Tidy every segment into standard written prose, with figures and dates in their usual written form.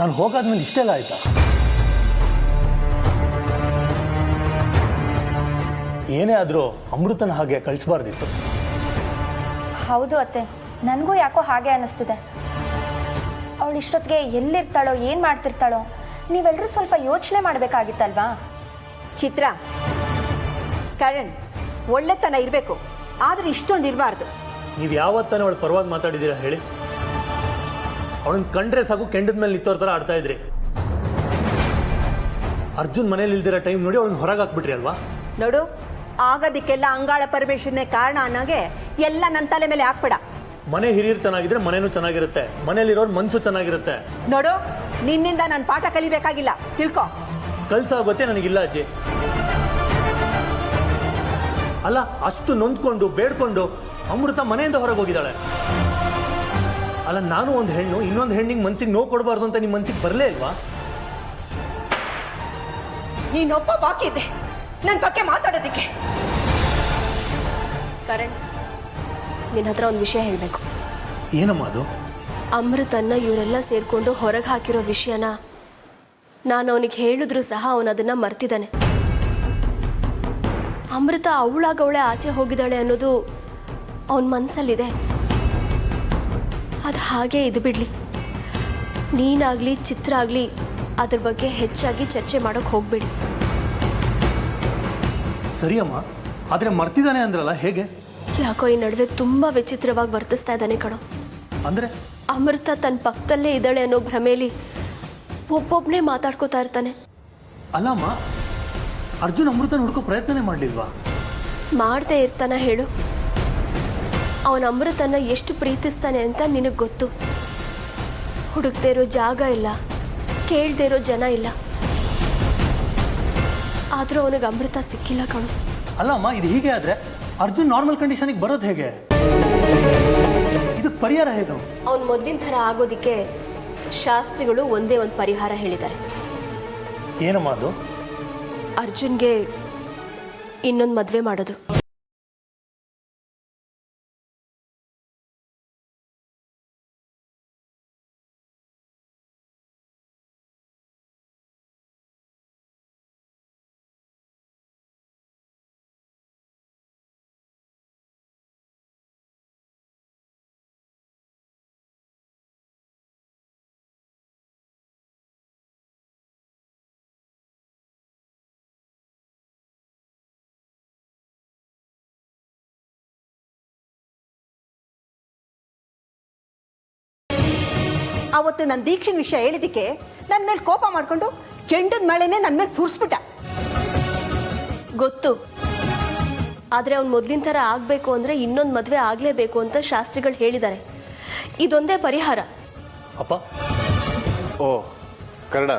ನಾನು ಹೋಗಾದ್ಮೇಲೆ ಇಷ್ಟೆಲ್ಲ ಆಯ್ತಾ? ಏನೇ ಆದರೂ ಅಮೃತನ ಹಾಗೆ ಕಳಿಸಬಾರ್ದಿತ್ತು. ಹೌದು ಅತ್ತೆ, ನನಗೂ ಯಾಕೋ ಹಾಗೆ ಅನ್ನಿಸ್ತಿದೆ. ಅವಳು ಇಷ್ಟೊತ್ತಿಗೆ ಎಲ್ಲಿರ್ತಾಳೋ, ಏನು ಮಾಡ್ತಿರ್ತಾಳೋ, ನೀವೆಲ್ಲರೂ ಸ್ವಲ್ಪ ಯೋಚನೆ ಮಾಡಬೇಕಾಗಿತ್ತಲ್ವಾ? ಚಿತ್ರ, ಕರಣ್ ಒಳ್ಳೆತನ ಇರಬೇಕು, ಆದರೆ ಇಷ್ಟೊಂದು ಇರಬಾರ್ದು. ನೀವು ಯಾವತ್ತಾನೆ ಅವಳು ಪರವಾಗಿ ಮಾತಾಡಿದ್ದೀರಾ ಹೇಳಿ? ಅವಳನ್ನ ಕಂಡ್ರೆ ಸಾಕು ಕೆಂಡದ ಮೇಲೆ ನಿಂತೋರ್ ಥರ ಆಡ್ತಾ ಇದ್ರಿ. ಅರ್ಜುನ್ ಮನೇಲಿ ಇಲ್ದಿರೋ ಟೈಮ್ ನೋಡಿ ಅವಳನ್ನ ಹೊರಗೆ ಹಾಕ್ಬಿಟ್ರಿ ಅಲ್ವಾ? ನೋಡು, ಆಗೋದಕ್ಕೆಲ್ಲ ಅಂಗಾಳ ಪರಮೇಶ್ವರನೇ ಕಾರಣ ಅನ್ನೋಗೆ ಎಲ್ಲ ನನ್ನ ತಲೆ ಮೇಲೆ ಹಾಕ್ಬೇಡ. ಮನೆ ಹಿರಿಯರು ಚೆನ್ನಾಗಿದ್ರೆ ಮನೇನೂ ಚೆನ್ನಾಗಿರುತ್ತೆ, ಮನೇಲಿರೋರು ಮನಸ್ಸು ಚೆನ್ನಾಗಿರುತ್ತೆ. ನೋಡು, ನಿನ್ನಿಂದ ನಾನು ಪಾಠ ಕಲಿಬೇಕಾಗಿಲ್ಲ, ತಿಳ್ಕೊ. ಕಲ್ಸಾಗುತ್ತೆ ನನಗಿಲ್ಲ ಅಜ್ಜಿ. ಅಲ್ಲ, ಅಷ್ಟು ನೊಂದ್ಕೊಂಡು ಬೇಡ್ಕೊಂಡು ಅಮೃತ ಮನೆಯಿಂದ ಹೊರಗೆ ಹೋಗಿದ್ದಾಳೆ. ಅಲ್ಲ, ನಾನು ಒಂದು ಹೆಣ್ಣು ಇನ್ನೊಂದು ಹೆಣ್ಣಿಗೆ ಮನ್ಸಿಗೆ ನೋವು ಕೊಡಬಾರ್ದು ಅಂತ ನಿಮ್ಮ ಮನ್ಸಿಗೆ ಬರಲೇ ಇಲ್ವಾ? ನೀನೊಬ್ಬ ಬಾಕಿ ಇದೆ ನನ್ನ ಬಗ್ಗೆ ಮಾತಾಡೋದಕ್ಕೆ. ಕರಣ್, ನಿನ್ನ ಹತ್ರ ಒಂದು ವಿಷಯ ಹೇಳಬೇಕು. ಏನಮ್ಮ ಅದು? ಅಮೃತನ್ನ ಇವರೆಲ್ಲ ಸೇರಿಕೊಂಡು ಹೊರಗೆ ಹಾಕಿರೋ ವಿಷಯನ ನಾನು ಅವನಿಗೆ ಹೇಳಿದ್ರು ಸಹ ಅವನದನ್ನು ಮರ್ತಿದ್ದಾನೆ. ಅಮೃತ ಅವಳಾಗವಳೆ ಆಚೆ ಹೋಗಿದ್ದಾಳೆ ಅನ್ನೋದು ಅವನ ಮನಸ್ಸಲ್ಲಿದೆ. ಅದು ಹಾಗೆ ಇದು ಬಿಡಲಿ. ನೀನಾಗಲಿ ಚಿತ್ರ ಆಗಲಿ ಅದ್ರ ಬಗ್ಗೆ ಹೆಚ್ಚಾಗಿ ಚರ್ಚೆ ಮಾಡೋಕ್ಕೆ ಹೋಗಬೇಡಿ. ಸರಿ ಅಮ್ಮ, ಆದರೆ ಮರ್ತಿದ್ದಾನೆ ಅಂದ್ರಲ್ಲ, ಹೇಗೆ? ಯಾಕೋ ಈ ನಡುವೆ ತುಂಬ ವಿಚಿತ್ರವಾಗಿ ವರ್ತಿಸ್ತಾ ಇದ್ದಾನೆ ಕಣೋ. ಅಂದರೆ ಅಮೃತ ತನ್ನ ಪಕ್ಕದಲ್ಲೇ ಇದ್ದಾಳೆ ಅನ್ನೋ ಭ್ರಮೇಲಿ ಒಬ್ಬೊಬ್ಬನೇ ಮಾತಾಡ್ಕೋತಾ ಇರ್ತಾನೆ. ಅಲ್ಲಮ್ಮ, ಅರ್ಜುನ್ ಅಮೃತನ ಹುಡುಕೋ ಪ್ರಯತ್ನನೇ ಮಾಡಲಿಲ್ವಾ? ಮಾಡದೇ ಇರ್ತಾನ ಹೇಳು? ಅವನ ಅಮೃತನ ಎಷ್ಟು ಪ್ರೀತಿಸ್ತಾನೆ ಅಂತ ನಿನಗೆ ಗೊತ್ತು. ಹುಡುಕ್ದೇ ಇರೋ ಜಾಗ ಇಲ್ಲ, ಕೇಳದೇ ಇರೋ ಜನ ಇಲ್ಲ. ಆದರೂ ಅವನಿಗೆ ಅಮೃತ ಸಿಕ್ಕಿಲ್ಲ ಕಣು. ಅಲ್ಲಮ್ಮ, ಇದು ಹೀಗೆ ಆದರೆ ಅರ್ಜುನ್ ನಾರ್ಮಲ್ ಕಂಡೀಷನಿಗೆ ಬರೋದು ಹೇಗೆ? ಇದಕ್ಕೆ ಪರಿಹಾರ ಹೇಗೆ? ಅವನು ಮೊದಲಿನ ಥರ ಆಗೋದಕ್ಕೆ ಶಾಸ್ತ್ರಿಗಳು ಒಂದೇ ಒಂದು ಪರಿಹಾರ ಹೇಳಿದ್ದಾರೆ. ಏನಮ್ಮ ಅದು? ಅರ್ಜುನ್ಗೆ ಇನ್ನೊಂದು ಮದುವೆ ಮಾಡೋದು. ಅವತ್ತು ನನ್ನ ದೀಕ್ಷಿನ ವಿಷಯ ಹೇಳಿದಕ್ಕೆ ನನ್ನ ಮೇಲೆ ಕೋಪ ಮಾಡಿಕೊಂಡು ಕೆಂಡದ ಮಳೆನೇ ನನ್ನ ಮೇಲೆ ಸುರಿಸ್ಬಿಟ್ಟ. ಗೊತ್ತು, ಆದರೆ ಅವ್ನು ಮೊದಲಿನ ಥರ ಆಗಬೇಕು ಅಂದರೆ ಇನ್ನೊಂದು ಮದುವೆ ಆಗಲೇಬೇಕು ಅಂತ ಶಾಸ್ತ್ರಿಗಳು ಹೇಳಿದ್ದಾರೆ. ಇದೊಂದೇ ಪರಿಹಾರ. ಅಪ್ಪ. ಓ ಕನ್ನಡ,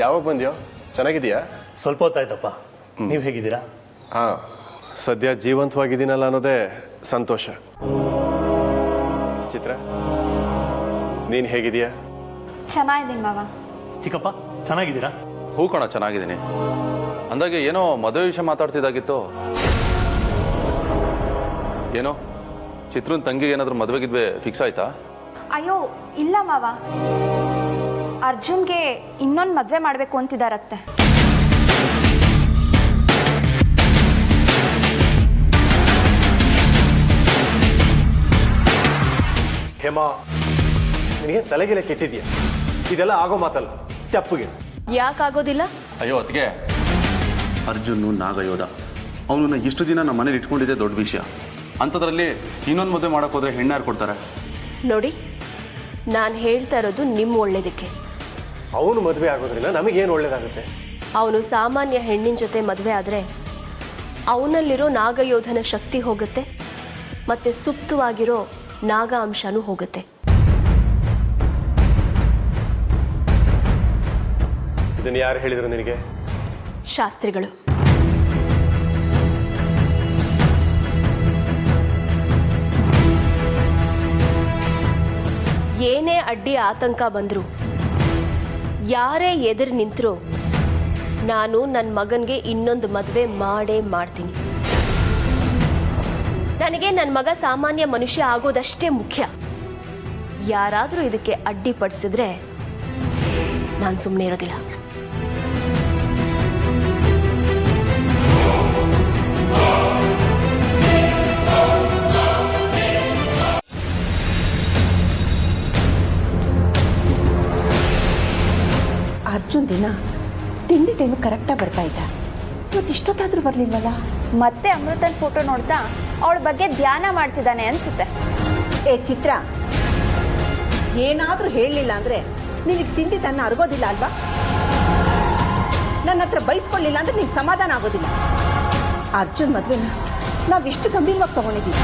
ಯಾವಾಗ ಬಂದ್ಯೋ? ಚೆನ್ನಾಗಿದೆಯಾ? ಸ್ವಲ್ಪ ಹೊತ್ತಾಯ್ತಪ್ಪ. ನೀವು ಹೇಗಿದ್ದೀರಾ? ಹಾಂ, ಸದ್ಯ ಜೀವಂತವಾಗಿದ್ದೀನಲ್ಲ ಅನ್ನೋದೇ ಸಂತೋಷ. ಚಿತ್ರ, ನೀನು ಹೇಗಿದೆಯಾ? ಚೆನ್ನಾಗಿದ್ದೀನಿ ಮಾವ. ಚಿಕ್ಕಪ್ಪ, ಚೆನ್ನಾಗಿದ್ದೀರಾ? ಹೂ ಕಣ, ಚೆನ್ನಾಗಿದ್ದೀನಿ. ಅಂದಾಗೆ ಏನೋ ಮದುವೆ ವಿಷಯ ಮಾತಾಡ್ತಿದ್ದಾಗಿತ್ತು. ಏನೋ ಚಿತ್ರನ ತಂಗಿಗೆ ಏನಾದರೂ ಮದುವೆಗಿದ್ವೆ ಫಿಕ್ಸ್ ಆಯ್ತಾ? ಅಯ್ಯೋ ಇಲ್ಲ ಮಾವ, ಅರ್ಜುನ್ಗೆ ಇನ್ನೊಂದು ಮದುವೆ ಮಾಡಬೇಕು ಅಂತಿದ್ದಾರತ್ತೆ. ಹೇಮಾ, ನಿನಗೆ ತಲೆಗೆಲೆ ಕೆಟ್ಟಿದ್ಯಾ? ಇದೆಲ್ಲ ಆಗೋ ಮಾತಲ್ಲ, ತಪ್ಪುಗೆ. ಯಾಕಾಗೋದಿಲ್ಲ? ಅಯ್ಯೋ ಅದಕ್ಕೆ ಅರ್ಜುನ್ ನಾಗಯೋಧ, ಅವನನ್ನ ಇಷ್ಟು ದಿನ ನಮ್ಮ ಮನೇಲಿ ಇಟ್ಕೊಂಡಿದ್ದೆ ದೊಡ್ಡ ವಿಷಯ. ಅಂಥದ್ರಲ್ಲಿ ಇನ್ನೊಂದು ಮದುವೆ ಮಾಡೋಕೆ ಹೋದರೆ ಹೆಣ್ಣಾರು ಕೊಡ್ತಾರೆ? ನೋಡಿ, ನಾನು ಹೇಳ್ತಾ ಇರೋದು ನಿಮ್ಮ ಒಳ್ಳೇದಕ್ಕೆ. ಅವನು ಮದುವೆ ಆಗೋದ್ರಿಂದ ನಮಗೇನು ಒಳ್ಳೇದಾಗುತ್ತೆ? ಅವನು ಸಾಮಾನ್ಯ ಹೆಣ್ಣಿನ ಜೊತೆ ಮದುವೆ ಆದರೆ ಅವನಲ್ಲಿರೋ ನಾಗಯೋಧನ ಶಕ್ತಿ ಹೋಗುತ್ತೆ, ಮತ್ತು ಸುಪ್ತವಾಗಿರೋ ನಾಗ ಅಂಶನೂ ಹೋಗುತ್ತೆ. ಇದನ್ನು ಯಾರು ಹೇಳಿದ್ರು ನಿನಗೆ? ಶಾಸ್ತ್ರಿಗಳು. ಏನೇ ಅಡ್ಡಿ ಆತಂಕ ಬಂದ್ರು, ಯಾರೇ ಎದುರು ನಿಂತರೂ ನಾನು ನನ್ನ ಮಗನಿಗೆ ಇನ್ನೊಂದು ಮದುವೆ ಮಾಡೇ ಮಾಡ್ತೀನಿ. ನನಗೆ ನನ್ನ ಮಗ ಸಾಮಾನ್ಯ ಮನುಷ್ಯ ಆಗೋದಷ್ಟೇ ಮುಖ್ಯ. ಯಾರಾದರೂ ಇದಕ್ಕೆ ಅಡ್ಡಿಪಡಿಸಿದ್ರೆ ನಾನು ಸುಮ್ಮನೆ ಇರೋದಿಲ್ಲ. ಅರ್ಜುನ್ ದಿನ ತಿಂಡಿ ಟೈಮ್ ಕರೆಕ್ಟಾಗಿ ಬರ್ತಾ ಇದ್ದ, ಇವತ್ತು ಇಷ್ಟೊತ್ತಾದರೂ ಬರಲಿಲ್ವಲ್ಲ? ಮತ್ತೆ ಅಮೃತನ ಫೋಟೋ ನೋಡ್ತಾ ಅವಳ ಬಗ್ಗೆ ಧ್ಯಾನ ಮಾಡ್ತಿದ್ದಾನೆ ಅನ್ಸುತ್ತೆ. ಏ ಚಿತ್ರ, ಏನಾದರೂ ಹೇಳಲಿಲ್ಲ ಅಂದರೆ ನಿನಗೆ ತಿಂಡಿ ತನ್ನ ಅರ್ಗೋದಿಲ್ಲ ಅಲ್ವಾ? ನನ್ನ ಹತ್ರ ಬೈಸ್ಕೊಳ್ಳಿಲ್ಲ ಅಂದರೆ ನಿನ್ಗೆ ಸಮಾಧಾನ ಆಗೋದಿಲ್ಲ. ಅರ್ಜುನ್ ಮದುವೆನ ನಾವಿಷ್ಟು ಗಂಭೀರವಾಗಿ ತಗೊಂಡಿದ್ದೀವಿ.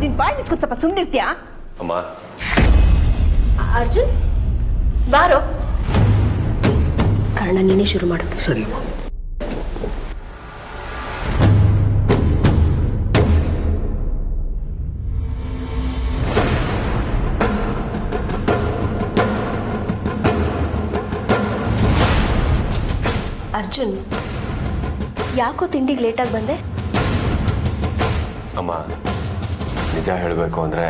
ನಿನ್ನ ಬಾಯಿ ನಿಟ್ಕೊಂಡು ಸ್ವಲ್ಪ ಸುಮ್ಮನಿರ್ತೀಯಾ? ಅಮ್ಮ, ಅರ್ಜುನ್ ಬಾರೋ. ಕಾರಣ ನೀನೇ ಶುರು ಮಾಡು. ಸರಿ. ಅರ್ಜುನ್, ಯಾಕೋ ತಿಂಡಿಗೆ ಲೇಟಾಗಿ ಬಂದೆ? ಅಮ್ಮ, ನಿಜ ಹೇಳಬೇಕು ಅಂದರೆ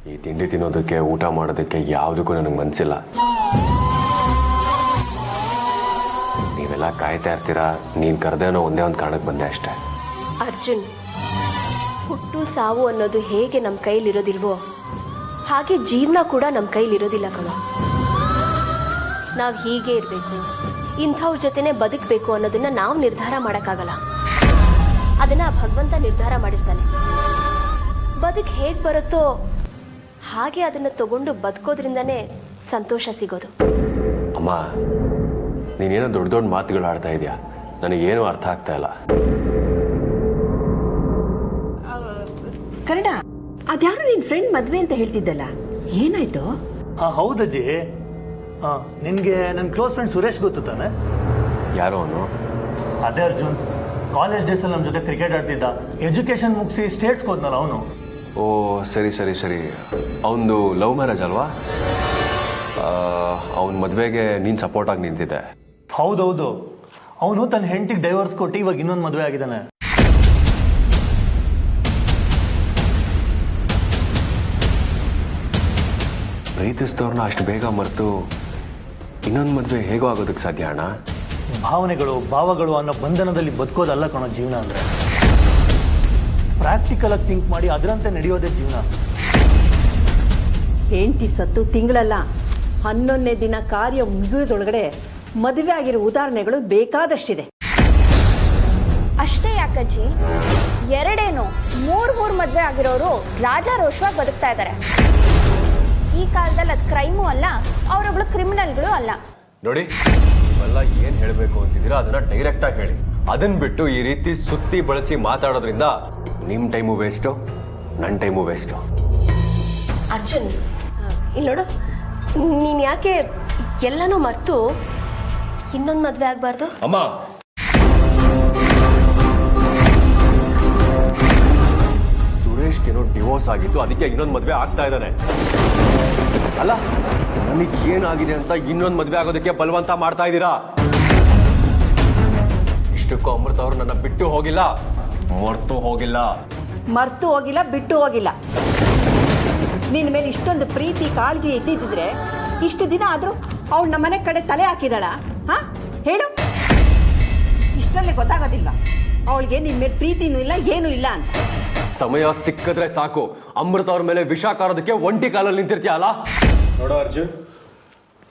ಈ ತಿಂಡಿ ತಿನ್ನೋದಕ್ಕೆ, ಊಟ ಮಾಡೋದಕ್ಕೆ ಯಾವುದಕ್ಕೂ ನನಗೆ ಮನಸ್ಸಿಲ್ಲ. ನೀವೆಲ್ಲ ಕಾಯ್ತಾ ಇರ್ತೀರಾ, ನೀನು ಕರೆದೇನೋ ಒಂದೇ ಒಂದು ಕಾರಣಕ್ಕೆ ಬಂದೆ ಅಷ್ಟೇ. ಅರ್ಜುನ್, ಹುಟ್ಟು ಸಾವು ಅನ್ನೋದು ಹೇಗೆ ನಮ್ಮ ಕೈಲಿರೋದಿಲ್ವೋ ಹಾಗೆ ಜೀವನ ಕೂಡ ನಮ್ಮ ಕೈಲಿರೋದಿಲ್ಲ ಕಣೋ. ನಾವು ಹೀಗೆ ಇರಬೇಕು, ಇಂಥವ್ರ ಜೊತೆನೇ ಬದುಕಬೇಕು ಅನ್ನೋದನ್ನ ನಾವು ನಿರ್ಧಾರ ಮಾಡೋಕ್ಕಾಗಲ್ಲ. ಅದನ್ನು ಭಗವಂತ ನಿರ್ಧಾರ ಮಾಡಿರ್ತಾನೆ. ಬದುಕು ಹೇಗೆ ಬರುತ್ತೋ ಹಾಗೆ ಅದನ್ನು ತಗೊಂಡು ಬದುಕೋದ್ರಿಂದನೇ ಸಂತೋಷ ಸಿಗೋದು. ಅಮ್ಮ, ನೀನೇನೋ ದೊಡ್ಡ ದೊಡ್ಡ ಮಾತುಗಳು ಆಡ್ತಾ ಇದೆಯಾ, ನನಗೇನು ಅರ್ಥ ಆಗ್ತಾ ಇಲ್ಲ. ಕನ್ನಡ, ಅದ್ಯಾರು ನಿನ್ನ ಫ್ರೆಂಡ್ ಮದುವೆ ಅಂತ ಹೇಳ್ತಿದ್ದಲ್ಲ, ಏನಾಯ್ತು? ಹಾಂ ಹೌದಜ್ಜಿ. ಹಾಂ, ನಿನಗೆ ನನ್ನ ಕ್ಲೋಸ್ ಫ್ರೆಂಡ್ ಸುರೇಶ್ ಗೊತ್ತು ತಾನೆ? ಯಾರೋ ಅವನು? ಅದೇ ಅರ್ಜುನ್, ಕಾಲೇಜ್ ಡೇಸಲ್ಲಿ ನಮ್ಮ ಜೊತೆ ಕ್ರಿಕೆಟ್ ಆಡ್ತಿದ್ದ. ಎಜುಕೇಷನ್ ಮುಗಿಸಿ ಸ್ಟೇಟ್ಸ್ಗೆ ಹೋದ್ನಲ್ಲ ಅವನು. ಓ ಸರಿ ಸರಿ ಸರಿ, ಅವನದು ಲವ್ ಮ್ಯಾರೇಜ್ ಅಲ್ವಾ? ಅವನ ಮದುವೆಗೆ ನೀನು ಸಪೋರ್ಟಾಗಿ ನಿಂತಿದ್ದೆ. ಹೌದೌದು, ಅವನು ತನ್ನ ಹೆಂಡತಿಗೆ ಡೈವರ್ಸ್ ಕೊಟ್ಟು ಇವಾಗ ಇನ್ನೊಂದು ಮದುವೆ ಆಗಿದ್ದಾನೆ. ಪ್ರೀತಿಸಿದವ್ರನ್ನ ಅಷ್ಟು ಬೇಗ ಮರೆತು ಇನ್ನೊಂದು ಮದುವೆ ಹೇಗೋ ಆಗೋದಕ್ಕೆ ಸಾಧ್ಯ ಅಣ್ಣ? ಭಾವನೆಗಳು, ಭಾವಗಳು ಅನ್ನೋ ಬಂಧನದಲ್ಲಿ ಬದುಕೋದಲ್ಲ ಕಣೋ ಜೀವನ ಅಂದರೆ. ಪ್ರಾಕ್ಟಿಕಲ್ ಆಗಿ ಥಿಂಕ್ ಮಾಡಿ ಅದರಂತೆ ನಡೆಯೋದೇ ಜೀವನ. ಹೆಂಡತಿ ಸತ್ತು ತಿಂಗಳಲ್ಲ, 11ನೇ ದಿನ ಕಾರ್ಯ ಮುಗಿಯೋದೊಳಗಡೆ ಮದುವೆ ಆಗಿರೋ ಉದಾಹರಣೆಗಳು ಬೇಕಾದಷ್ಟಿದೆ. ಅಷ್ಟೇ ಯಾಕಜ್ಜಿ, ಎರಡೇನು 3 ಮದುವೆ ಆಗಿರೋರು ರಾಜಾರೋಷವಾಗಿ ಬದುಕ್ತಾ ಇದ್ದಾರೆ. ಈ ಕಾಲದಲ್ಲಿ ಅದು ಕ್ರೈಮು ಅಲ್ಲ, ಅವರೊಬ್ಳು ಕ್ರಿಮಿನಲ್ಗಳು ಅಲ್ಲ. ನೋಡಿ, ನೀವೆಲ್ಲ ಏನು ಹೇಳಬೇಕು ಅಂತಿದ್ದೀರಾ ಅದನ್ನ ಡೈರೆಕ್ಟಾಗಿ ಹೇಳಿ. ಅದನ್ನ ಬಿಟ್ಟು ಈ ರೀತಿ ಸುತ್ತಿ ಬಳಸಿ ಮಾತಾಡೋದ್ರಿಂದ ನಿಮ್ಮ ಟೈಮು ವೇಸ್ಟು, ನನ್ನ ಟೈಮು ವೇಸ್ಟು. ಅರ್ಜುನ್, ಇಲ್ಲಿ ನೋಡು, ನೀನು ಯಾಕೆ ಎಲ್ಲನೂ ಮರೆತು ಇನ್ನೊಂದು ಮದುವೆ ಆಗಬಾರ್ದು? ಅಮ್ಮ, ಸುರೇಶ್ಗೇನೋ ಡಿವೋರ್ಸ್ ಆಗಿತ್ತು, ಅದಕ್ಕೆ ಇನ್ನೊಂದು ಮದುವೆ ಆಗ್ತಾ ಇದ್ದಾನೆ. ಅಲ್ಲ, ನನಗೆ ಏನಾಗಿದೆ ಅಂತ ಇನ್ನೊಂದು ಮದುವೆ ಆಗೋದಕ್ಕೆ ಬಲವಂತ ಮಾಡ್ತಾ ಇದ್ದೀರಾ. ಇಷ್ಟಕ್ಕೂ ಅಮೃತ ಅವರು ನನ್ನ ಬಿಟ್ಟು ಹೋಗಿಲ್ಲ, ಮರ್ತು ಹೋಗಿಲ್ಲ. ಮರ್ತು ಹೋಗಿಲ್ಲ, ಬಿಟ್ಟು ಹೋಗಿಲ್ಲ. ನಿನ್ನ ಮೇಲೆ ಇಷ್ಟೊಂದು ಪ್ರೀತಿ ಕಾಳಜಿ ಇದ್ದಿದ್ರೆ ಇಷ್ಟು ದಿನ ಆದರೂ ಅವಳು ನಮ್ಮನೆ ಕಡೆ ತಲೆ ಹಾಕಿದಾಳ? ಹಾಂ ಹೇಳು, ಇಷ್ಟರಲ್ಲೇ ಗೊತ್ತಾಗೋದಿಲ್ವಾ ಅವಳಿಗೆ ನಿನ್ನ ಮೇಲೆ ಪ್ರೀತಿನೂ ಇಲ್ಲ, ಏನೂ ಇಲ್ಲ ಅಂತ? ಸಮಯ ಸಿಕ್ಕಿದ್ರೆ ಸಾಕು ಅಮೃತ ಅವ್ರ ಮೇಲೆ ವಿಷ ಕಾರೋದಕ್ಕೆ ಒಂಟಿ ಕಾಲಲ್ಲಿ ನಿಂತಿರ್ತೀಯಲ್ಲ. ನೋಡೋ ಅರ್ಜುನ್,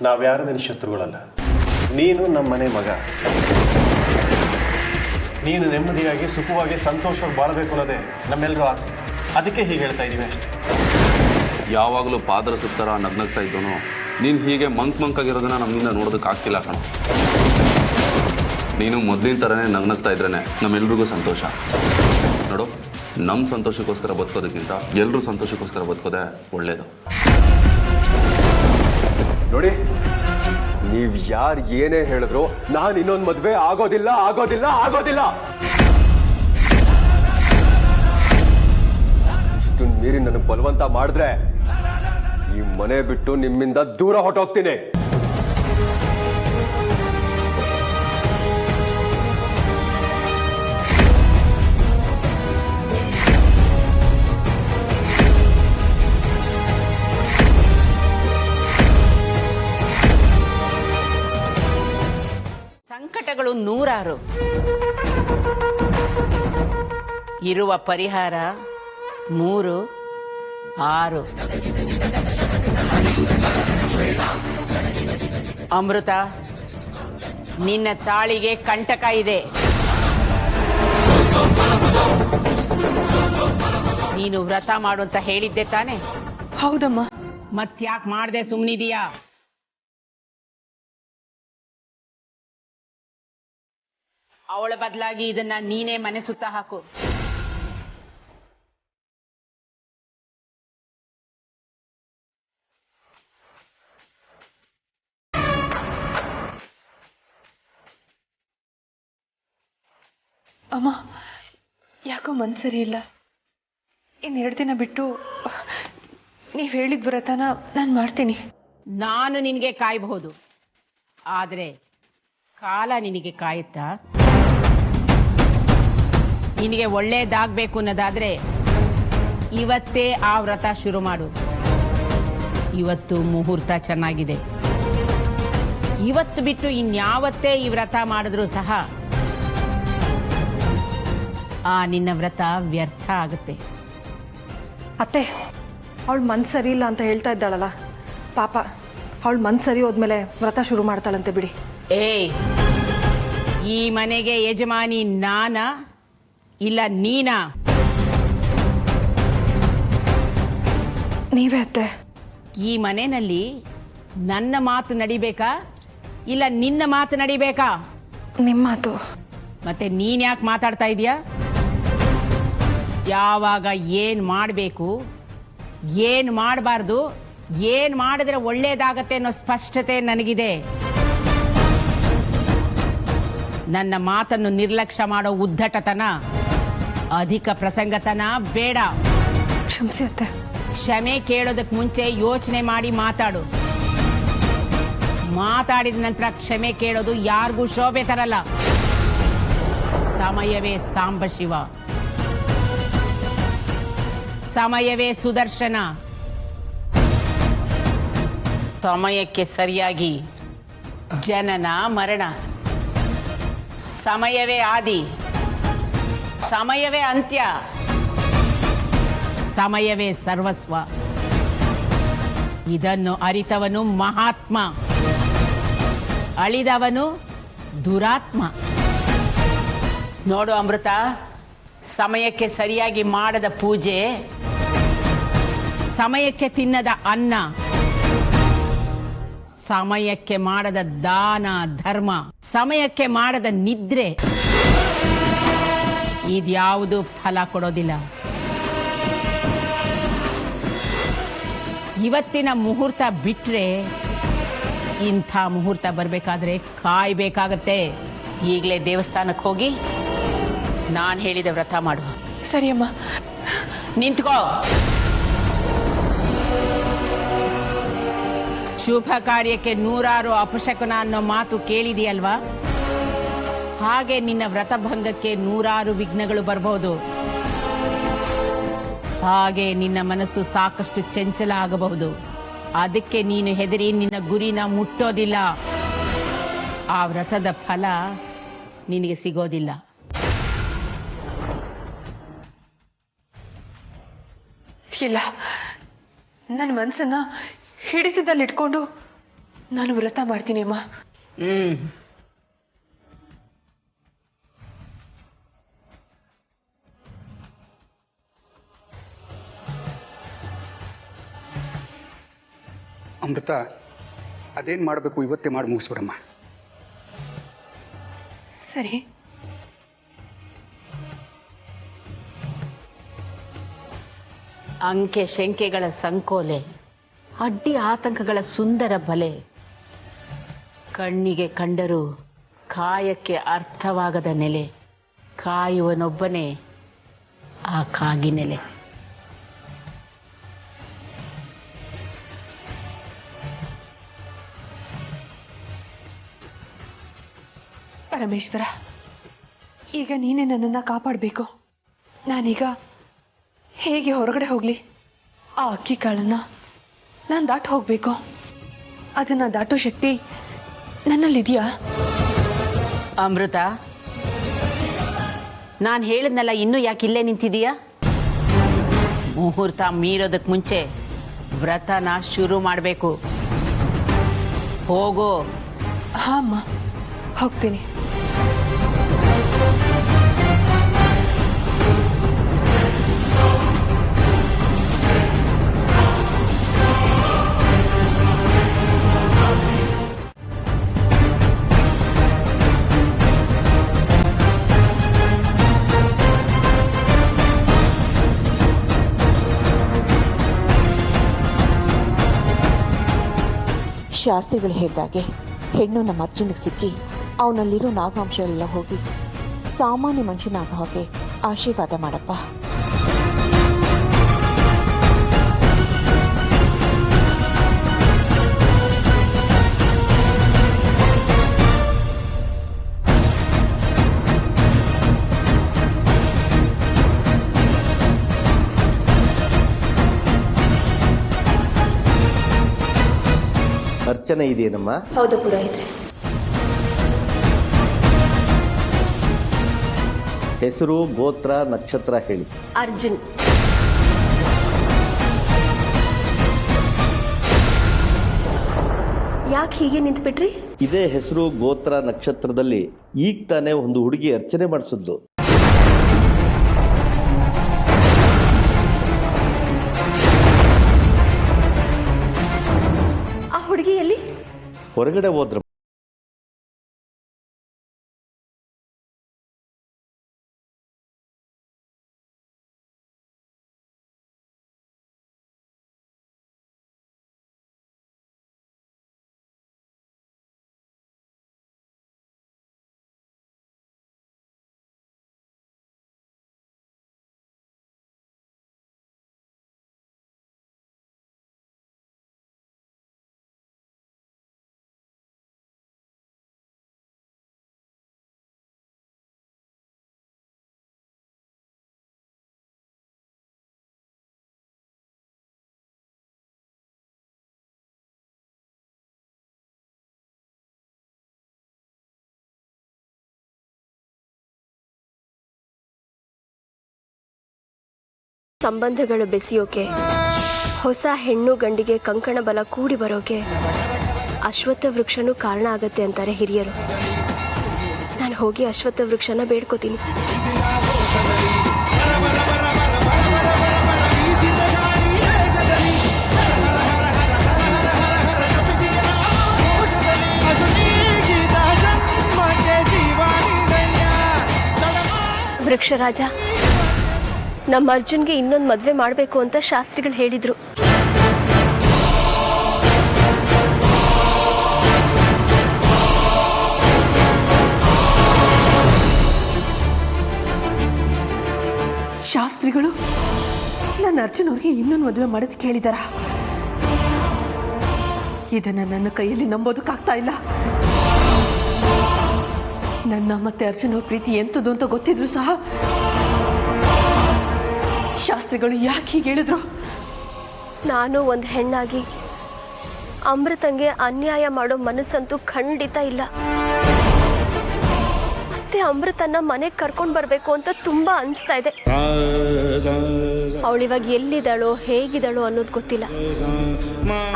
ನಾವ್ಯಾರು ನಿನ್ನ ಶತ್ರುಗಳಲ್ಲ. ನೀನು ನಮ್ಮ ಮನೆ ಮಗ. ನೀನು ನೆಮ್ಮದಿಯಾಗಿ ಸುಖವಾಗಿ ಸಂತೋಷವಾಗಿ ಬಾಳಬೇಕು ಅನ್ನೋದೇ ನಮ್ಮೆಲ್ಲರೂ ಆಸೆ. ಅದಕ್ಕೆ ಹೀಗೆ ಹೇಳ್ತಾ ಇದ್ದೀವಿ ಅಷ್ಟೇ. ಯಾವಾಗಲೂ ಪಾದರ ಸುತ್ತರ ನಗ್ನಗ್ತಾ ಇದ್ದವನು ನೀನು ಹೀಗೆ ಮಂಕಾಗಿರೋದನ್ನ ನಮ್ಮಿಂದ ನೋಡೋದಕ್ಕಾಗ್ತಿಲ್ಲ ಕಣ. ನೀನು ಮೊದಲಿನ ಥರನೇ ನಗ್ನಗ್ತಾ ಇದ್ರೇ ನಮ್ಮೆಲ್ರಿಗೂ ಸಂತೋಷ. ನೋಡು, ನಮ್ಮ ಸಂತೋಷಕ್ಕೋಸ್ಕರ ಬದುಕೋದಕ್ಕಿಂತ ಎಲ್ಲರೂ ಸಂತೋಷಕ್ಕೋಸ್ಕರ ಬದುಕೋದೇ ಒಳ್ಳೆಯದು. ನೋಡಿ, ನೀವು ಯಾರು ಏನೇ ಹೇಳಿದ್ರು ನಾನು ಇನ್ನೊಂದು ಮದುವೆ ಆಗೋದಿಲ್ಲ, ಆಗೋದಿಲ್ಲ, ಆಗೋದಿಲ್ಲ. ಇಷ್ಟೊಂದು ಮೀರಿ ನನಗೆ ಬಲವಂತ ಮಾಡಿದ್ರೆ ಈ ಮನೆ ಬಿಟ್ಟು ನಿಮ್ಮಿಂದ ದೂರ ಹೊರಟೋಗ್ತೀನಿ. ಸಂಕಟಗಳು 100 ಇರುವ ಪರಿಹಾರ 3, 6. ಅಮೃತ, ನಿನ್ನ ತಾಳಿಗೆ ಕಂಟಕ ಇದೆ. ನೀನು ವ್ರತ ಮಾಡು ಅಂತ ಹೇಳಿದ್ದೆ ತಾನೆ? ಹೌದಮ್ಮ. ಮತ್ಯಾಕ್ ಮಾಡ್ದೆ ಸುಮ್ನಿದೀಯಾ? ಅವಳ ಬದಲಾಗಿ ಇದನ್ನ ನೀನೇ ಮನೆ ಸುತ್ತ ಹಾಕು. ಅಮ್ಮ, ಯಾಕೋ ಮನ್ಸರಿ ಇಲ್ಲ. ಇನ್ನೆರಡು ದಿನ ಬಿಟ್ಟು ನೀವು ಹೇಳಿದ ವ್ರತನ ನಾನು ಮಾಡ್ತೀನಿ. ನಾನು ನಿನಗೆ ಕಾಯಬಹುದು, ಆದ್ರೆ ಕಾಲ ನಿನಗೆ ಕಾಯುತ್ತಾ? ನಿನಗೆ ಒಳ್ಳೇದಾಗಬೇಕು ಅನ್ನೋದಾದ್ರೆ ಇವತ್ತೇ ಆ ವ್ರತ ಶುರು ಮಾಡು. ಇವತ್ತು ಮುಹೂರ್ತ ಚೆನ್ನಾಗಿದೆ. ಇವತ್ತು ಬಿಟ್ಟು ಇನ್ಯಾವತ್ತೇ ಈ ವ್ರತ ಮಾಡಿದ್ರೂ ಸಹ ಆ ನಿನ್ನ ವ್ರತ ವ್ಯರ್ಥ ಆಗುತ್ತೆ. ಅತ್ತೆ, ಅವಳು ಮನ್ಸು ಸರಿ ಇಲ್ಲ ಅಂತ ಹೇಳ್ತಾ ಇದ್ದಾಳಲ್ಲ, ಪಾಪ ಅವಳು ಮನ್ಸು ಸರಿ ಹೋದ್ಮೇಲೆ ವ್ರತ ಶುರು ಮಾಡ್ತಾಳಂತೆ ಬಿಡಿ. ಏಯ್, ಈ ಮನೆಗೆ ಯಜಮಾನಿ ನಾನಾ ಇಲ್ಲ ನೀನಾ? ನೀವೇ ಅತ್ತೆ. ಈ ಮನೆಯಲ್ಲಿ ನನ್ನ ಮಾತು ನಡಿಬೇಕಾ ಇಲ್ಲ ನಿನ್ನ ಮಾತು ನಡಿಬೇಕಾ? ನಿಮ್ಮ ಮಾತು. ಮತ್ತೆ ನೀನ್ ಯಾಕೆ ಮಾತಾಡ್ತಾ ಇದೀಯಾ? ಯಾವಾಗ ಏನ್ ಮಾಡಬೇಕು, ಏನ್ ಮಾಡಬಾರ್ದು, ಏನ್ ಮಾಡಿದ್ರೆ ಒಳ್ಳೇದಾಗತ್ತೆ ಅನ್ನೋ ಸ್ಪಷ್ಟತೆ ನನಗಿದೆ. ನನ್ನ ಮಾತನ್ನು ನಿರ್ಲಕ್ಷ್ಯ ಮಾಡೋ ಉದ್ದಟತನ, ಅಧಿಕ ಪ್ರಸಂಗತನ ಬೇಡ. ಕ್ಷಮಿಸಿ ಅತ್ತೆ. ಕ್ಷಮೆ ಕೇಳೋದಕ್ಕೆ ಮುಂಚೆ ಯೋಚನೆ ಮಾಡಿ ಮಾತಾಡು. ಮಾತಾಡಿದ ನಂತರ ಕ್ಷಮೆ ಕೇಳೋದು ಯಾರಿಗೂ ಶೋಭೆ ತರಲ್ಲ. ಸಮಯವೇ ಸಾಂಬಶಿವ, ಸಮಯವೇ ಸುದರ್ಶನ. ಸಮಯಕ್ಕೆ ಸರಿಯಾಗಿ ಜನನ ಮರಣ. ಸಮಯವೇ ಆದಿ, ಸಮಯವೇ ಅಂತ್ಯ, ಸಮಯವೇ ಸರ್ವಸ್ವ. ಇದನ್ನು ಅರಿತವನು ಮಹಾತ್ಮ, ಅಳಿದವನು ದುರಾತ್ಮ. ನೋಡು ಅಮೃತ, ಸಮಯಕ್ಕೆ ಸರಿಯಾಗಿ ಮಾಡದ ಪೂಜೆ, ಸಮಯಕ್ಕೆ ತಿನ್ನದ ಅನ್ನ, ಸಮಯಕ್ಕೆ ಮಾಡದ ದಾನ ಧರ್ಮ, ಸಮಯಕ್ಕೆ ಮಾಡದ ನಿದ್ರೆ, ಇದ್ಯಾವುದು ಫಲ ಕೊಡೋದಿಲ್ಲ. ಇವತ್ತಿನ ಮುಹೂರ್ತ ಬಿಟ್ರೆ ಇಂಥ ಮುಹೂರ್ತ ಬರಬೇಕಾದ್ರೆ ಕಾಯ್ಬೇಕಾಗತ್ತೆ. ಈಗಲೇ ದೇವಸ್ಥಾನಕ್ಕೆ ಹೋಗಿ ನಾನು ಹೇಳಿದ ವ್ರತ ಮಾಡು. ಸರಿ ಅಮ್ಮ. ನಿಂತ್ಕೋ. ಶುಭ ಕಾರ್ಯಕ್ಕೆ 100 ಅಪಶಕುನ ಅನ್ನೋ ಮಾತು ಕೇಳಿದೆಯಲ್ವಾ? ಹಾಗೆ ನಿನ್ನ ವ್ರತಭಂಗಕ್ಕೆ 100 ವಿಘ್ನಗಳು ಬರಬಹುದು. ಹಾಗೆ ನಿನ್ನ ಮನಸ್ಸು ಸಾಕಷ್ಟು ಚಂಚಲ ಆಗಬಹುದು. ಅದಕ್ಕೆ ನೀನು ಹೆದರಿ ನಿನ್ನ ಗುರಿನ ಮುಟ್ಟೋದಿಲ್ಲ. ಆ ವ್ರತದ ಫಲ ನಿನಗೆ ಸಿಗೋದಿಲ್ಲ. ಇಲ್ಲ, ನನ್ನ ಮನಸ್ಸನ್ನ ಹಿಡಿತದಲ್ಲಿ ಇಟ್ಕೊಂಡು ನಾನು ವ್ರತ ಮಾಡ್ತೀನಿ ಅಮ್ಮ. ಅಮೃತ, ಅದೇನು ಮಾಡಬೇಕು ಇವತ್ತೇ ಮಾಡಿ ಮುಗಿಸ್ಬಿಡಮ್ಮ. ಸರಿ. ಅಂಕೆ ಶಂಕೆಗಳ ಸಂಕೋಲೆ, ಅಡ್ಡಿ ಆತಂಕಗಳ ಸುಂದರ ಬಲೆ, ಕಣ್ಣಿಗೆ ಕಂಡರೂ ಕಾಯಕ್ಕೆ ಅರ್ಥವಾಗದ ನೆಲೆ, ಕಾಯುವನೊಬ್ಬನೇ ಆ ಕಾಗಿ ನೆಲೆ. ಪರಮೇಶ್ವರ, ಈಗ ನೀನೇ ನನ್ನನ್ನು ಕಾಪಾಡಬೇಕು. ನಾನೀಗ ಹೇಗೆ ಹೊರಗಡೆ ಹೋಗಲಿ? ಆ ಅಕ್ಕಿ ಕಾಳನ್ನ ನಾನು ದಾಟಿ ಹೋಗಬೇಕು. ಅದನ್ನು ದಾಟೋ ಶಕ್ತಿ ನನ್ನಲ್ಲಿದೆಯಾ? ಅಮೃತ, ನಾನು ಹೇಳಿದ್ನಲ್ಲ, ಇನ್ನೂ ಯಾಕೆ ಇಲ್ಲೇ ನಿಂತಿದೀಯಾ? ಮುಹೂರ್ತ ಮೀರೋದಕ್ಕೆ ಮುಂಚೆ ವ್ರತನ ಶುರು ಮಾಡಬೇಕು. ಹೋಗೋ. ಹಾಂ ಅಮ್ಮ, ಹೋಗ್ತೀನಿ. ಶಾಸ್ತ್ರಿಗಳು ಹೇಳಿದಾಗೆ ಹೆಣ್ಣು ನಮ್ಮ ಅರ್ಜುನಿಗೆ ಸಿಕ್ಕಿ ಅವನಲ್ಲಿರೋ ನಾಗಾಂಶ ಎಲ್ಲ ಹೋಗಿ ಸಾಮಾನ್ಯ ಮನುಷ್ಯನಾಗ ಹಾಗೆ ಆಶೀರ್ವಾದ ಮಾಡಪ್ಪ. ಅರ್ಚನೆ ಇದೆಯೇನಮ್ಮ? ಹೌದು ಪುರೋಹಿತ್ರೆ. ಹೆಸರು, ಗೋತ್ರ, ನಕ್ಷತ್ರ ಹೇಳಿ. ಅರ್ಜುನ್. ಯಾಕೆ ಹೀಗೆ ನಿಂತ್ಬಿಟ್ರಿ? ಇದೇ ಹೆಸರು, ಗೋತ್ರ, ನಕ್ಷತ್ರದಲ್ಲಿ ಈಗ ತಾನೇ ಒಂದು ಹುಡುಗಿ ಅರ್ಚನೆ ಮಾಡಿಸಿದ್ಲು. ಆ ಹುಡುಗಿ ಎಲ್ಲಿ? ಹೊರಗಡೆ ಹೋದ್ರ. ಸಂಬಂಧಗಳು ಬೆಸೆಯೋಕೆ, ಹೊಸ ಹೆಣ್ಣು ಗಂಡಿಗೆ ಕಂಕಣ ಬಲ ಕೂಡಿ ಬರೋಕೆ ಅಶ್ವತ್ಥ ವೃಕ್ಷನೂ ಕಾರಣ ಆಗತ್ತೆ ಅಂತಾರೆ ಹಿರಿಯರು. ನಾನು ಹೋಗಿ ಅಶ್ವತ್ಥ ವೃಕ್ಷನ ಬೇಡ್ಕೋತೀನಿ. ವೃಕ್ಷರಾಜ, ನಮ್ಮ ಅರ್ಜುನ್ಗೆ ಇನ್ನೊಂದು ಮದುವೆ ಮಾಡಬೇಕು ಅಂತ ಶಾಸ್ತ್ರಿಗಳು ಹೇಳಿದ್ರು. ಶಾಸ್ತ್ರಿಗಳು ನನ್ನ ಅರ್ಜುನ್ ಅವ್ರಿಗೆ ಇನ್ನೊಂದು ಮದುವೆ ಮಾಡೋದು ಕೇಳಿದಾರ? ಇದನ್ನ ನನ್ನ ಕೈಯಲ್ಲಿ ನಂಬೋದಕ್ಕಾಗ್ತಾ ಇಲ್ಲ. ನನ್ನ ಮತ್ತೆ ಅರ್ಜುನ್ ಅವ್ರ ಪ್ರೀತಿ ಎಂಥದ್ದು ಅಂತ ಗೊತ್ತಿದ್ರು ಸಹ ಶಾಸ್ತ್ರಿಗಳು ಯಾಕೆ ಹೀಗೆ ಹೇಳಿದ್ರು? ನಾನು ಒಂದು ಹೆಣ್ಣಾಗಿ ಅಮೃತಂಗೆ ಅನ್ಯಾಯ ಮಾಡೋ ಮನಸ್ಸಂತೂ ಖಂಡಿತ ಇಲ್ಲ. ಮತ್ತೆ ಅಮೃತನ್ನ ಮನೆಗೆ ಕರ್ಕೊಂಡು ಬರಬೇಕು ಅಂತ ತುಂಬಾ ಅನಿಸ್ತಾ ಇದೆ. ಅವಳಿವಾಗ ಎಲ್ಲಿದ್ದಾಳೋ ಹೇಗಿದ್ದಾಳೋ ಅನ್ನೋದು ಗೊತ್ತಿಲ್ಲ.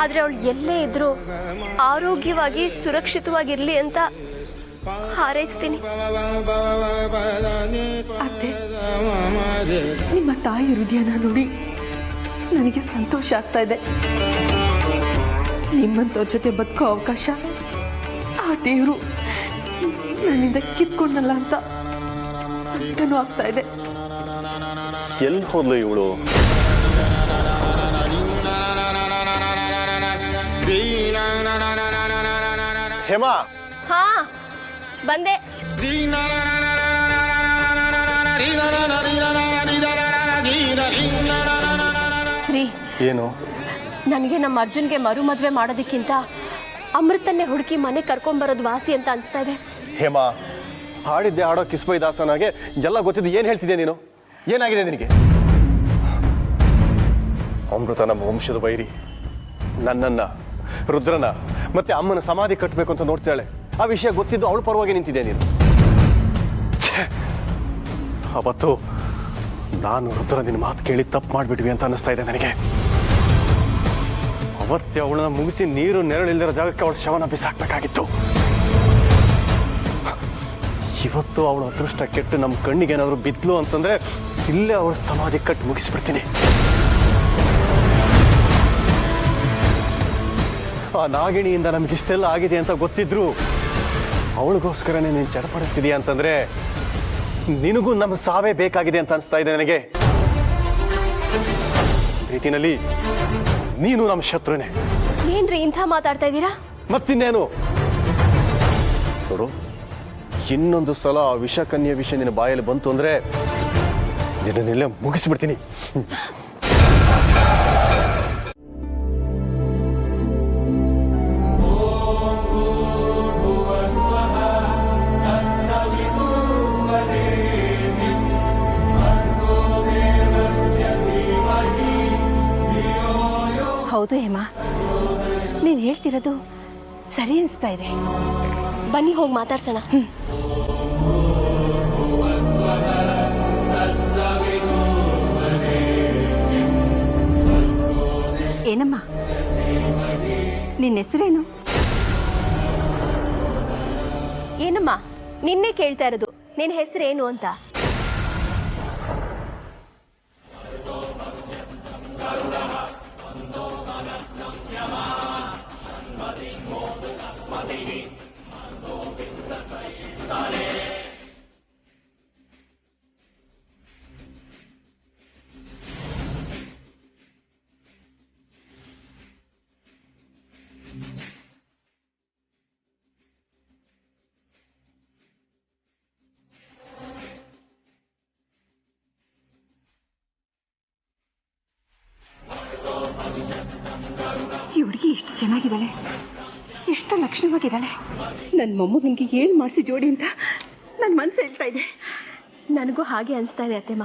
ಆದ್ರೆ ಅವಳು ಎಲ್ಲೇ ಇದ್ರೂ ಆರೋಗ್ಯವಾಗಿ ಸುರಕ್ಷಿತವಾಗಿರ್ಲಿ ಅಂತ ಹಾರೈಸ್ತೀನಿ. ಅತ್ತೆ, ನಿಮ್ಮ ತಾಯಿ ಹೃದಯನ ನೋಡಿ ನನಗೆ ಸಂತೋಷ ಆಗ್ತಾ ಇದೆ. ನಿಮ್ಮಂತವ್ರ ಜೊತೆ ಬದುಕೋ ಅವಕಾಶ ಆ ದೇವರು ನನ್ನಿಂದ ಕಿತ್ಕೊಂಡಲ್ಲ ಅಂತ ಸಂಕಟನೂ ಆಗ್ತಾ ಇದೆ. ಎಲ್ಲಿ ಹೋದ್ಲು ಇವಳು? ಹೇಮಾ, ಹಾ ಬಂದೆ. ರೀ, ಏನು? ನನಗೆ ನಮ್ಮ ಅರ್ಜುನ್ಗೆ ಮರು ಮದುವೆ ಮಾಡೋದಕ್ಕಿಂತ ಅಮೃತನ್ನೇ ಹುಡುಕಿ ಮನೆ ಕರ್ಕೊಂಡ್ಬರೋದು ವಾಸಿ ಅಂತ ಅನಿಸ್ತಾ ಇದೆ. ಹೇಮಾ, ಹಾಡಿದ್ದೆ ಹಾಡೋ ಕಿಸ್ಬೈ ದಾಸನಾಗೆ ಎಲ್ಲ ಗೊತ್ತಿದ್ದು ಏನು ಹೇಳ್ತಿದ್ದೆ ನೀನು? ಏನಾಗಿದೆ ನಿನಗೆ? ಅಮೃತ ನಮ್ಮ ವಂಶದ ವೈರಿ. ನನ್ನನ್ನ, ರುದ್ರನ ಮತ್ತೆ ಅಮ್ಮನ ಸಮಾಧಿ ಕಟ್ಟಬೇಕು ಅಂತ ನೋಡ್ತಾಳೆ. ಆ ವಿಷಯ ಗೊತ್ತಿದ್ದು ಅವಳ ಪರವಾಗಿ ನಿಂತಿದ್ದೆ ನೀನು. ಅವತ್ತು ನಾನು ರುದ್ರ ನಿನ್ನ ಮಾತು ಕೇಳಿ ತಪ್ಪು ಮಾಡಿಬಿಟ್ವಿ ಅಂತ ಅನ್ನಿಸ್ತಾ ಇದೆ ನನಗೆ. ಅವತ್ತೇ ಅವಳನ್ನ ಮುಗಿಸಿ ನೀರು ನೆರಳಿಲ್ದಿರೋ ಜಾಗಕ್ಕೆ ಅವಳ ಶವನ ಬಿಸಾಕ್ಬೇಕಾಗಿತ್ತು. ಇವತ್ತು ಅವಳ ಅದೃಷ್ಟ ಕೆಟ್ಟು ನಮ್ಮ ಕಣ್ಣಿಗೆ ಏನಾದ್ರು ಬಿದ್ಲು ಅಂತಂದ್ರೆ ಇಲ್ಲೇ ಅವಳ ಸಮಾಧಿ ಕಟ್ಟು ಮುಗಿಸ್ಬಿಡ್ತೀನಿ. ಆ ನಾಗಿಣಿಯಿಂದ ನಮಗಿಷ್ಟೆಲ್ಲ ಆಗಿದೆ ಅಂತ ಗೊತ್ತಿದ್ರು ಅವಳಿಗೋಸ್ಕರನೇ ನೀನು ಚಡಪಡಿಸ್ತಿದೀಯ ಅಂತಂದ್ರೆ ನಿನಗೂ ನಮ್ಮ ಸಾವೇ ಬೇಕಾಗಿದೆ ಅಂತ ಅನಿಸ್ತಾ ಇದೆ ನನಗೆ. ರೀತಿನಲ್ಲಿ ನೀನು ನಮ್ಮ ಶತ್ರುನೇ. ಏನ್ರಿ ಇಂಥ ಮಾತಾಡ್ತಾ ಇದ್ದೀರಾ? ಮತ್ತಿನ್ನೇನು ನೋಡು, ಇನ್ನೊಂದು ಸಲ ಆ ವಿಷಕನ್ಯ ವಿಷಯ ನಿನ್ನ ಬಾಯಲ್ಲಿ ಬಂತು ಅಂದ್ರೆ ಇದನ್ನೆಲ್ಲ ಮುಗಿಸ್ಬಿಡ್ತೀನಿ. ಹೌದು ಹೇಮ, ನೀನು ಹೇಳ್ತಿರೋದು ಸರಿ ಅನಿಸ್ತಾ ಇದೆ. ಬನ್ನಿ ಹೋಗಿ ಮಾತಾಡ್ಸೋಣ. ಏನಮ್ಮ, ನಿನ್ನ ಹೆಸರೇನು? ಏನಮ್ಮ, ನಿನ್ನೆ ಕೇಳ್ತಾ ಇರೋದು ನಿನ್ನ ಹೆಸರೇನು ಅಂತ. ಈ ಹುಡುಗಿ ಎಷ್ಟು ಚೆನ್ನಾಗಿದ್ದಾಳೆ, ಎಷ್ಟು ಲಕ್ಷಣವಾಗಿದ್ದಾಳೆ. ನನ್ನ ಮೊಮ್ಮಗನಿಗೆ ಏನು ಮಾಡಿಸಿ ಜೋಡಿ ಅಂತ ನನ್ನ ಮನಸ್ಸು ಹೇಳ್ತಾ ಇದೆ. ನನಗೂ ಹಾಗೆ ಅನಿಸ್ತಾ ಇದೆ ಅತ್ತೆಮ್ಮ.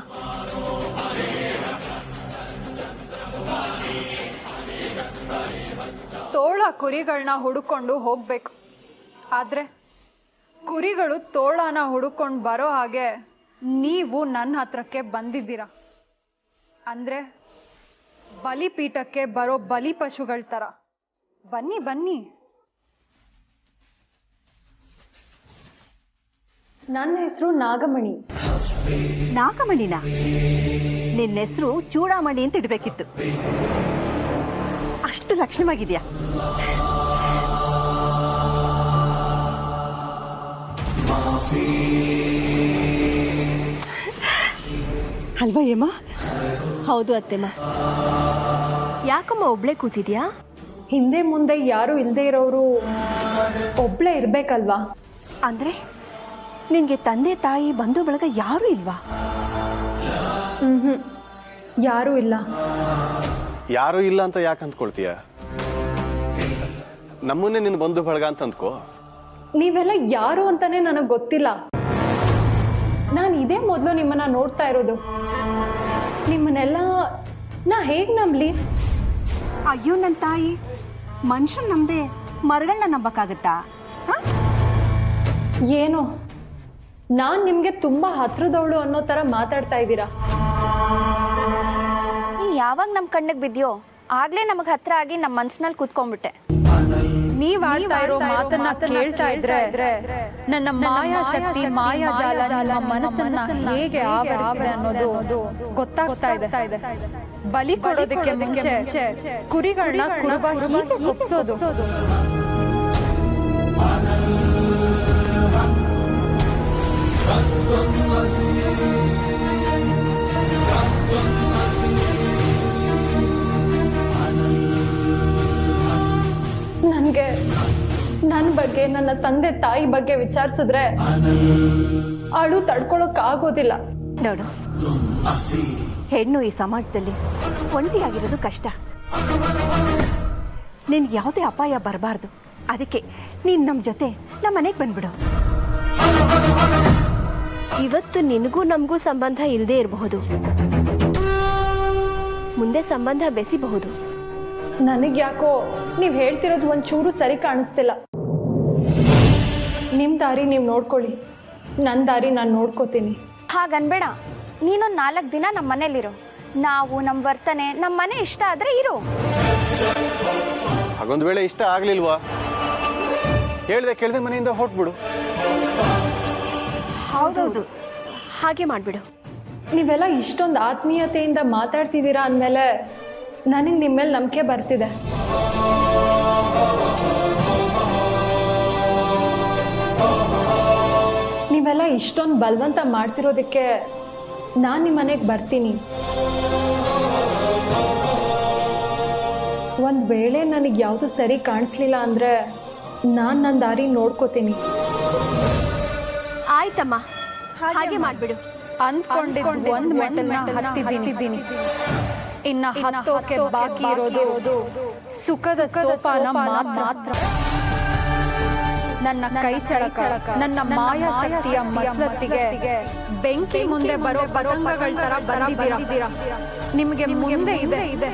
ತೋಳ ಕುರಿಗಳನ್ನ ಹುಡುಕೊಂಡು ಹೋಗ್ಬೇಕು, ಆದ್ರೆ ಕುರಿಗಳು ತೋಳನ ಹುಡುಕೊಂಡು ಬರೋ ಹಾಗೆ ನೀವು ನನ್ನ ಹತ್ರಕ್ಕೆ ಬಂದಿದ್ದೀರಾ. ಅಂದ್ರೆ ಬಲಿಪೀಠಕ್ಕೆ ಬರೋ ಬಲಿ ಪಶುಗಳ ತರ. ಬನ್ನಿ ಬನ್ನಿ. ನನ್ನ ಹೆಸರು ನಾಗಮಣಿ. ನಾಗಮಣಿನ? ನಿನ್ನ ಹೆಸರು ಚೂಡಾಮಣಿ ಅಂತ ಇಡಬೇಕಿತ್ತು. ಅಷ್ಟು ಲಕ್ಷಣವಾಗಿದೆಯಾ? ಅಲ್ವಾ ಹೇಮ? ಹೌದು ಅತ್ತೆಮ್ಮ. ಯಾಕಮ್ಮ ಒಬ್ಳೆ ಕೂತಿದ್ಯಾ? ಹಿಂದೆ ಮುಂದೆ ಯಾರು ಇಲ್ಲದೆ ಇರೋರು ಒಬ್ಳೆ ಇರ್ಬೇಕಲ್ವಾ? ಅಂದ್ರೆ ನಿನ್ಗೆ ತಂದೆ ತಾಯಿ ಬಂಧು ಬಳಗ ಯಾರು ಇಲ್ವಾ? ಯಾರೂ ಇಲ್ಲ. ಯಾರು ಇಲ್ಲ ಅಂತ ಯಾಕೆ ಅಂದ್ಕೊಳ್ತೀಯ? ನಮ್ಮನ್ನೇ ನಿನ್ನ ಬಂಧು ಬಳಗ ಅಂತ ಅಂದ್ಕೋ. ನೀವೆಲ್ಲ ಯಾರು ಅಂತಾನೆ ನನಗೆ ಗೊತ್ತಿಲ್ಲ. ನಾನು ಇದೇ ಮೊದಲು ನಿಮ್ಮನ್ನ ನೋಡ್ತಾ ಇರೋದು. ನಿಮ್ಮನ್ನೆಲ್ಲ ನಾ ಹೇಗೆ ನಂಬಲಿ? ಅಯ್ಯೋ ನನ್ನ ತಾಯಿ, ಮನುಷ್ಯನ್ ನಮ್ದೆ ಮರಗಳನ್ನ ನಂಬಕ್ಕಾಗತ್ತಾ? ಏನೋ ನಾನು ನಿಮಗೆ ತುಂಬಾ ಹತ್ರದವಳು ಅನ್ನೋ ತರ ಮಾತಾಡ್ತಾ ಇದ್ದೀರಾ. ನೀನು ಯಾವಾಗ ನಮ್ಮ ಕಣ್ಣಿಗೆ ಬಿದ್ಯೋ ಆಗ್ಲೇ ನಮಗೆ ಹತ್ರ ಆಗಿ ನಮ್ಮ ಮನ್ಸಿನಲ್ಲಿ ಕೂತ್ಕೊಂಡ್ಬಿಟ್ಟೆ. ನೀವ್ ಆಡ್ತಾ ಇರೋ ಮಾತನ್ನ ಕೇಳ್ತಾ ಇದ್ರೆ ನನ್ನ ಮಾಯಾ ಶಕ್ತಿ ಮಾಯಾಜಾಲ ನಿಮ್ಮ ಮನಸ್ಸನ್ನ ಹೇಗೆ ಆವರಿಸಿದೆ ಅನ್ನೋದು ಗೊತ್ತಾಗ್ತಾ ಇದೆ. ಬಲಿ ಕೊಡೋದಕ್ಕೆ ಮುಂಚೆ ಕುರಿಗಳನ್ನ ಕುರುಬ ಹೀಗೆ ಕೊಪ್ಸೋದು. ನನಗೆ ನನ್ನ ಬಗ್ಗೆ, ನನ್ನ ತಂದೆ ತಾಯಿ ಬಗ್ಗೆ ವಿಚಾರಿಸಿದ್ರೆ ಅಳು ತಡ್ಕೊಳಕ್ ಆಗೋದಿಲ್ಲ. ನೋಡು, ಹೆಣ್ಣು ಈ ಸಮಾಜದಲ್ಲಿ ಒಂಟಿಯಾಗಿರೋದು ಕಷ್ಟ. ನಿನ್ಗೆ ಯಾವುದೇ ಅಪಾಯ ಬರಬಾರ್ದು. ಅದಕ್ಕೆ ನೀನು ನಮ್ಮ ಜೊತೆ ನಮ್ಮ ಮನೆಗೆ ಬಂದ್ಬಿಡು. ಇವತ್ತು ನಿನಗೂ ನಮಗೂ ಸಂಬಂಧ ಇಲ್ಲದೆ ಇರಬಹುದು, ಮುಂದೆ ಸಂಬಂಧ ಬೆಸಿಬಹುದು. ನನಗೆ ಯಾಕೋ ನೀವು ಹೇಳ್ತಿರೋದು ಒಂಚೂರು ಸರಿ ಕಾಣಿಸ್ತಿಲ್ಲ. ನಿಮ್ಮ ದಾರಿ ನೀವು ನೋಡ್ಕೊಳ್ಳಿ, ನನ್ನ ದಾರಿ ನಾನು ನೋಡ್ಕೋತೀನಿ. ಹಾಗನ್ಬೇಡ, ನೀನೊಂದು 4 ದಿನ ನಮ್ಮ ಮನೇಲಿರು. ನಾವು ನಮ್ಮ ವರ್ತನೆ ನಮ್ಮ ಮನೆ ಇಷ್ಟ ಆದರೆ ಇರು. ಹಾಗೊಂದು ವೇಳೆ ಇಷ್ಟ ಆಗ್ಲಿಲ್ವಾ, ಹೇಳ್ದೆ ಕೇಳ್ದೆ ಮನೆಯಿಂದ ಹೊರಟ್ಬಿಡು. ಹೌದೌದು, ಹಾಗೆ ಮಾಡಿಬಿಡು. ನೀವೆಲ್ಲ ಇಷ್ಟೊಂದು ಆತ್ಮೀಯತೆಯಿಂದ ಮಾತಾಡ್ತಿದ್ದೀರಾ ಅಂದಮೇಲೆ ನನಗೆ ನಿಮ್ಮ ಮೇಲೆ ನಂಬಿಕೆ ಬರ್ತಿದೆ. ನೀವೆಲ್ಲ ಇಷ್ಟೊಂದು ಬಲವಂತ ಮಾಡ್ತಿರೋದಕ್ಕೆ ನಾನು ನಿಮ್ಮ ಮನೆಗೆ ಬರ್ತೀನಿ. ಒಂದು ವೇಳೆ ನನಗೆ ಯಾವುದು ಸರಿ ಕಾಣಿಸ್ಲಿಲ್ಲ ಅಂದರೆ ನಾನು ನನ್ನ ದಾರಿ ನೋಡ್ಕೋತೀನಿ. ಆಯ್ತಮ್ಮ, ಹಾಗೆ ಮಾಡಿಬಿಡು. ಅಂದ್ಕೊಂಡಿದ್ದು ಒಂದು ಮೆಟ್ಟಲ್ನ ಹತ್ತಿದ್ದೀನಿ. ಇನ್ನ ಹತ್ತೋಕೆ ಬಾಕಿ ಇರೋದು ಸುಖದ ಸೋಪಾನ ಮಾತ್ರ. ನನ್ನ ಕೈ ಚಳಕ, ನನ್ನ ಮಾಯಾ ಶಕ್ತಿಯ ಮಸಲತ್ತಿಗೆ ಬೆಂಕಿ ಮುಂದೆ ಬರೋ ಪತಂಗಗಳ ತರ ಬಂದಿದ್ದೀರಾ. ನಿಮಗೆ ಮುಂದೆ ಇದೆ